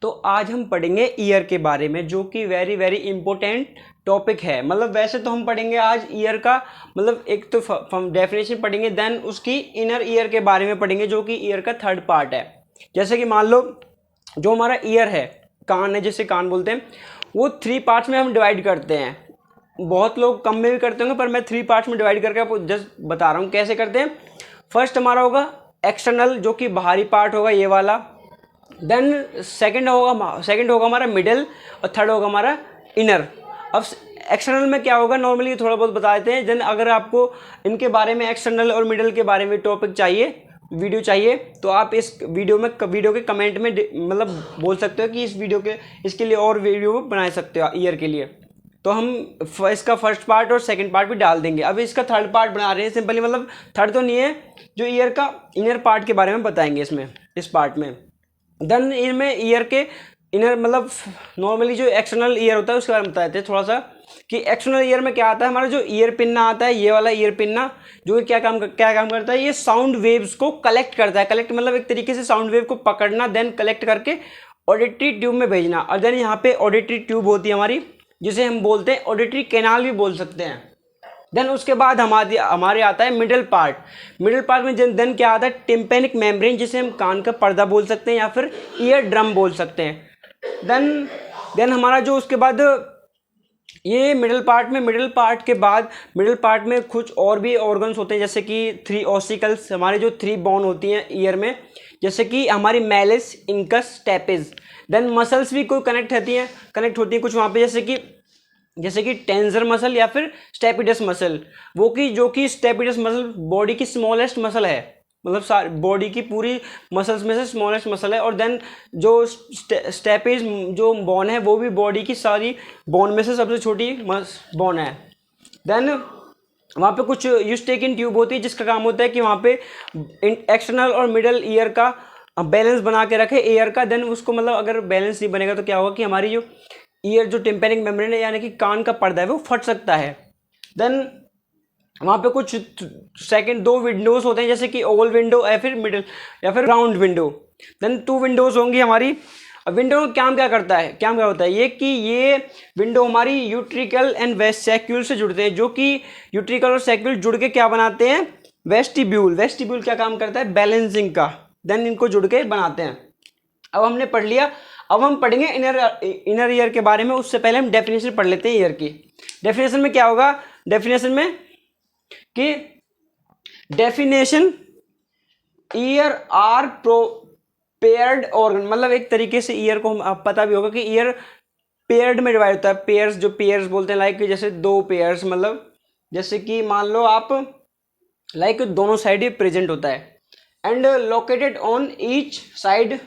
तो आज हम पढ़ेंगे ईयर के बारे में, जो कि वेरी वेरी इंपॉर्टेंट टॉपिक है। मतलब वैसे तो हम पढ़ेंगे आज ईयर का, मतलब एक तो हम डेफिनेशन पढ़ेंगे, देन उसकी इनर ईयर के बारे में पढ़ेंगे, जो कि ईयर का थर्ड पार्ट है। जैसे कि मान लो जो हमारा ईयर है, कान है, जिसे कान बोलते हैं, वो 3 पार्ट्स में हम डिवाइड करते हैं। बहुत लोग कम में भी करते होंगे, पर मैं 3 पार्ट्स में डिवाइड करके आपको जस्ट बता रहा हूँ कैसे करते हैं। फर्स्ट हमारा होगा एक्सटर्नल, जो कि बाहरी पार्ट होगा, ये वाला। देन सेकंड होगा हमारा मिडल, और थर्ड होगा हमारा इनर। अब एक्सटर्नल में क्या होगा, नॉर्मली थोड़ा बहुत बता देते हैं। देन अगर आपको इनके बारे में, एक्सटर्नल और मिडल के बारे में टॉपिक चाहिए, वीडियो चाहिए, तो आप इस वीडियो के कमेंट में मतलब बोल सकते हो कि इसके लिए और वीडियो बना सकते हो ईयर के लिए। तो हम इसका फर्स्ट पार्ट और सेकंड पार्ट भी डाल देंगे। अब इसका थर्ड पार्ट बना रहे हैं सिंपली, मतलब थर्ड तो नहीं है, जो ईयर का इनर पार्ट के बारे में बताएंगे इस पार्ट में। देन इनमें ईयर के इनर मतलब नॉर्मली जो एक्सटर्नल ईयर होता है उसके बारे में बताते हैं थोड़ा सा, कि एक्सटर्नल ईयर में क्या आता है। हमारा जो ईयर पिन्ना आता है, ये वाला ईयर पिन्ना, जो क्या काम करता है, ये साउंड वेव्स को कलेक्ट करता है। कलेक्ट मतलब एक तरीके से साउंड वेव को पकड़ना, देन कलेक्ट करके ऑडिटरी ट्यूब में भेजना। और देन यहाँ पे ऑडिटरी ट्यूब होती है हमारी, जिसे हम बोलते हैं ऑडिटरी कैनाल भी बोल सकते हैं। देन उसके बाद हमारे आता है मिडल पार्ट। मिडल पार्ट में देन क्या आता है, टिम्पेनिक मेम्ब्रेन, जिसे हम कान का पर्दा बोल सकते हैं या फिर ईयर ड्रम बोल सकते हैं। देन हमारा जो उसके बाद ये मिडल पार्ट के बाद मिडल पार्ट में कुछ और भी ऑर्गन्स होते हैं, जैसे कि 3 ऑसिकल्स, हमारे जो 3 बोन होती हैं ईयर में, जैसे कि हमारी malleus, incus, stapes. Then muscles भी कोई कनेक्ट होती हैं कुछ वहाँ पे, जैसे कि टेंसर मसल या फिर स्टेपिडस मसल। जो कि स्टेपिडस मसल बॉडी की स्मॉलेस्ट मसल है, मतलब बॉडी की पूरी मसल्स में से स्मॉलेस्ट मसल है। और देन जो स्टेपिस जो बोन है, वो भी बॉडी की सारी बोन में से सबसे छोटी बोन है। देन वहाँ पे कुछ यूस्टेकिन ट्यूब होती है, जिसका काम होता है कि वहाँ पे एक्सटर्नल और मिडल ईयर का बैलेंस बना के रखे ईयर का। देन उसको मतलब अगर बैलेंस नहीं बनेगा तो क्या होगा कि हमारी जो ईयर जो टिम्पेनिक मेम्ब्रेन है, यानी कि कान का पर्दा है, वो फट सकता है। देन वहाँ पे कुछ सेकंड 2 विंडोज होते हैं, जैसे कि ओवल विंडो या फिर मिडल या फिर राउंड विंडो। देन 2 विंडोज होंगी हमारी। विंडो का काम क्या होता है ये कि ये विंडो हमारी यूट्रिकल एंड वेस्टिब्यूल से जुड़ते हैं, जो कि यूट्रिकल और सैक्यूल जुड़ के क्या बनाते हैं, वेस्टिब्यूल क्या काम करता है, बैलेंसिंग का। देन इनको जुड़ के बनाते हैं। अब हमने पढ़ लिया, अब हम पढ़ेंगे इनर ईयर के बारे में। उससे पहले हम डेफिनेशन पढ़ लेते हैं ईयर की। डेफिनेशन में क्या होगा, डेफिनेशन में कि definition ear are paired organ, मतलब एक तरीके से ईयर को हम पता भी होगा कि ईयर पेयर्ड में डिवाइड होता है। पेयर्स, जो पेयर्स बोलते हैं, लाइक जैसे 2 पेयर्स, मतलब जैसे कि मान लो आप लाइक दोनों साइड ही प्रेजेंट होता है, and located on each side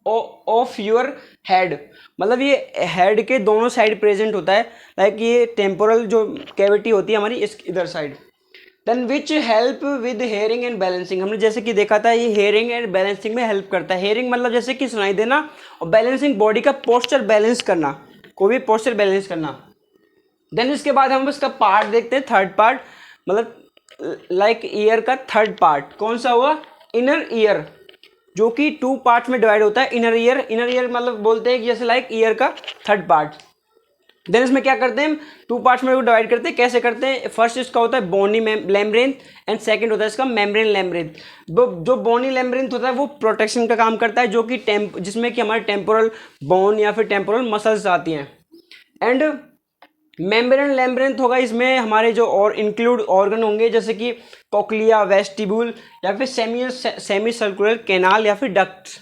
of your head, मतलब ये हेड के दोनों साइड प्रेजेंट होता है। लाइक ये टेम्पोरल जो कैविटी होती है हमारी इस इधर side. Then which help with hearing and balancing, हमने जैसे कि देखा था, ये हेयरिंग एंड बैलेंसिंग में हेल्प करता है। हेयरिंग मतलब जैसे कि सुनाई देना, और बैलेंसिंग बॉडी का पोस्चर बैलेंस करना, कोई भी पोस्चर बैलेंस करना। देन इसके बाद हम इसका पार्ट देखते हैं, थर्ड पार्ट, मतलब लाइक ईयर का थर्ड पार्ट कौन सा हुआ, इनर ईयर, जो कि 2 पार्ट्स में डिवाइड होता है। इनर ईयर मतलब बोलते हैं कि जैसे लाइक ईयर का थर्ड पार्ट। देन इसमें क्या करते हैं, 2 पार्ट्स में डिवाइड करते हैं। कैसे करते हैं, फर्स्ट इसका होता है बोनी लैम्ब्रेंथ, एंड सेकंड होता है इसका मेम्ब्रेन लैम्ब्रेंथ। जो बोनी लैम्ब्रेंथ होता है वो प्रोटेक्शन का काम करता है, जो कि जिसमें कि हमारे टेम्पोरल बोन या फिर टेम्पोरल मसल्स आती हैं। एंड मेम्ब्रेन लैम्ब्रेंथ होगा, इसमें हमारे जो और इंक्लूड ऑर्गन होंगे, जैसे कि कोक्लिया, वेस्टिब्यूल या फिर सेमी सर्कुलर कैनाल या फिर डक्ट्स।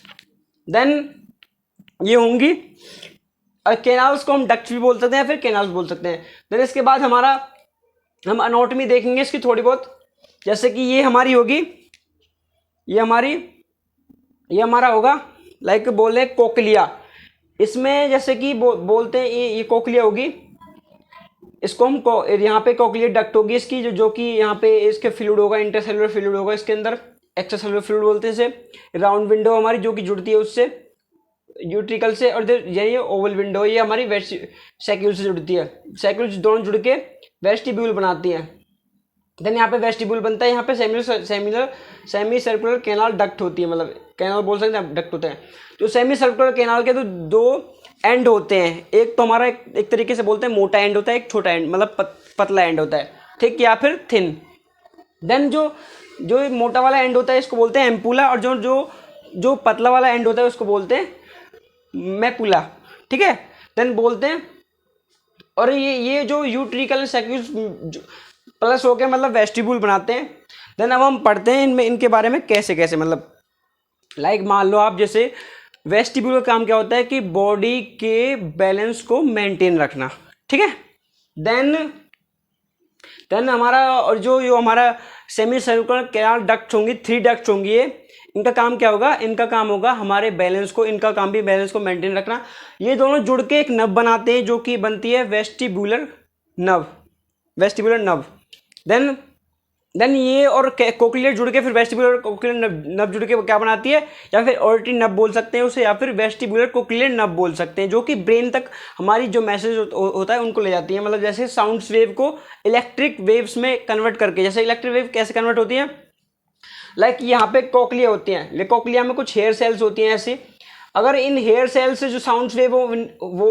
देन ये होंगी, कैनाल्स को हम डक्ट्स भी बोल सकते हैं या फिर कैनाल्स बोल सकते हैं। देन इसके बाद हम एनाटॉमी देखेंगे इसकी थोड़ी बहुत, जैसे कि ये हमारी होगी, ये हमारा होगा लाइक बोले कोक्लिया। इसमें जैसे कि बोलते हैं ये कोक्लिया होगी, इसको हम यहाँ पे कोक्लियर डक्ट होगी इसकी, जो कि यहाँ पे इसके फ्लूइड होगा, इंटरसेलुलर फ्लूइड होगा इसके अंदर, एक्स्ट्रासेलुलर फ्लूइड बोलते हैं इसे। राउंड विंडो हमारी जो कि जुड़ती है उससे, यूट्रिकल से, और ये ओवल विंडो ये हमारी सैक्यूल से जुड़ती है। सैक्यूल दोनों जुड़ के वेस्टिब्यूल बनाती है। देन यहाँ पे वेस्टिब्यूल बनता है, यहाँ पे सेमी सर्कुलर कैनाल डक्ट होती है, मतलब कैनाल बोल सकते हैं, डक्ट होते हैं। तो सेमी सर्कुलर कैनाल के तो दो एंड होते हैं, एक तो हमारा एक तरीके से बोलते हैं मोटा एंड होता है, एक छोटा एंड मतलब पतला एंड होता है, ठीक, या फिर थिन। देन जो जो मोटा वाला एंड होता है इसको बोलते हैं एम्पुला, और जो जो जो पतला वाला एंड होता है उसको बोलते हैं मैपुला, ठीक है। देन बोलते हैं, और ये जो यूट्रिकल सेक्यूस प्लस हो गया मतलब वेस्टिब्यूल बनाते हैं। देन अब हम पढ़ते हैं इनमें, इनके बारे में कैसे कैसे, मतलब लाइक मान लो आप जैसे वेस्टिब्यूल का काम क्या होता है कि बॉडी के बैलेंस को मेंटेन रखना, ठीक है। देन हमारा और जो हमारा सेमी सर्कुलर कैनाल डक्ट होंगी, 3 डक्ट होंगी ये, इनका काम क्या होगा, इनका काम होगा हमारे बैलेंस को, इनका काम भी बैलेंस को मेंटेन रखना। ये दोनों जुड़ के एक नब बनाते हैं जो कि बनती है वेस्टिबुलर नब, वेस्टिबुलर नब। देन ये और कोक्लियर जुड़ के फिर वेस्टिबुलर कोक्लियर नब जुड़ के क्या बनाती है, या फिर ऑडिटरी नब बोल सकते हैं उसे, या फिर वेस्टिबुलर कोक्लियर नब बोल सकते हैं, जो कि ब्रेन तक हमारी जो मैसेज होता है उनको ले जाती है। मतलब जैसे साउंड्स वेव को इलेक्ट्रिक वेव्स में कन्वर्ट करके, जैसे इलेक्ट्रिक वेव कैसे कन्वर्ट होती है, लाइक यहाँ पे कोक्लिया होती हैं, कोक्लिया में कुछ हेयर सेल्स होती हैं ऐसे, अगर इन हेयर सेल्स से जो साउंड्स वेव वो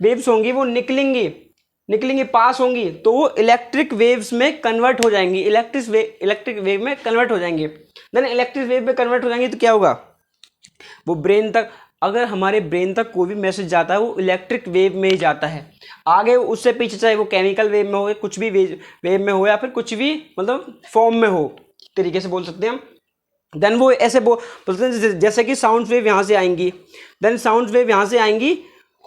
वेव्स होंगी वो निकलेंगी पास होंगी, तो वो इलेक्ट्रिक वेव्स में कन्वर्ट हो जाएंगी, इलेक्ट्रिक वेव में कन्वर्ट हो जाएंगे। देन इलेक्ट्रिक वेव में कन्वर्ट हो जाएंगी तो क्या होगा, वो ब्रेन तक, अगर हमारे ब्रेन तक कोई भी मैसेज जाता है वो इलेक्ट्रिक वेव में ही जाता है, आगे उससे पीछे चाहे वो केमिकल वेव में हो, कुछ भी वेव में हो, या फिर कुछ भी मतलब फॉर्म में हो, तरीके से बोल सकते हैं हम। देन वो ऐसे बोलते हैं जैसे कि साउंड वेव यहाँ से आएंगी, देन साउंड वेव यहाँ से आएंगी,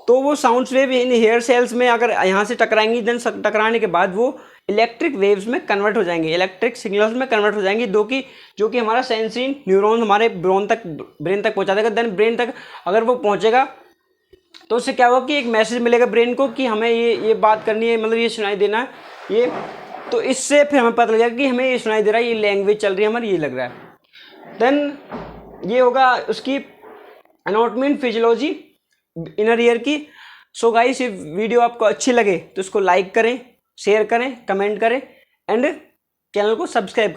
तो वो sound wave in hair cells में अगर यहाँ से टकराएंगी, देन टकराने के बाद वो इलेक्ट्रिक वेव्स में कन्वर्ट हो जाएंगे, इलेक्ट्रिक सिग्नल्स में कन्वर्ट हो जाएंगी, जो कि हमारा सेंसरी न्यूरॉन हमारे ब्रेन तक पहुँचा देगा। देन ब्रेन तक अगर वो पहुँचेगा तो उससे क्या होगा कि एक मैसेज मिलेगा ब्रेन को कि हमें ये बात करनी है, मतलब ये सुनाई देना है ये, तो इससे फिर हमें पता लग जाएगा कि हमें ये सुनाई दे रहा है, ये लैंग्वेज चल रही है हमारी, ये लग रहा है। देन ये होगा उसकी anatomy and physiology inner ear की। सो गाइस, ये वीडियो आपको अच्छी लगे तो इसको लाइक करें, शेयर करें, कमेंट करें एंड चैनल को सब्सक्राइब करें।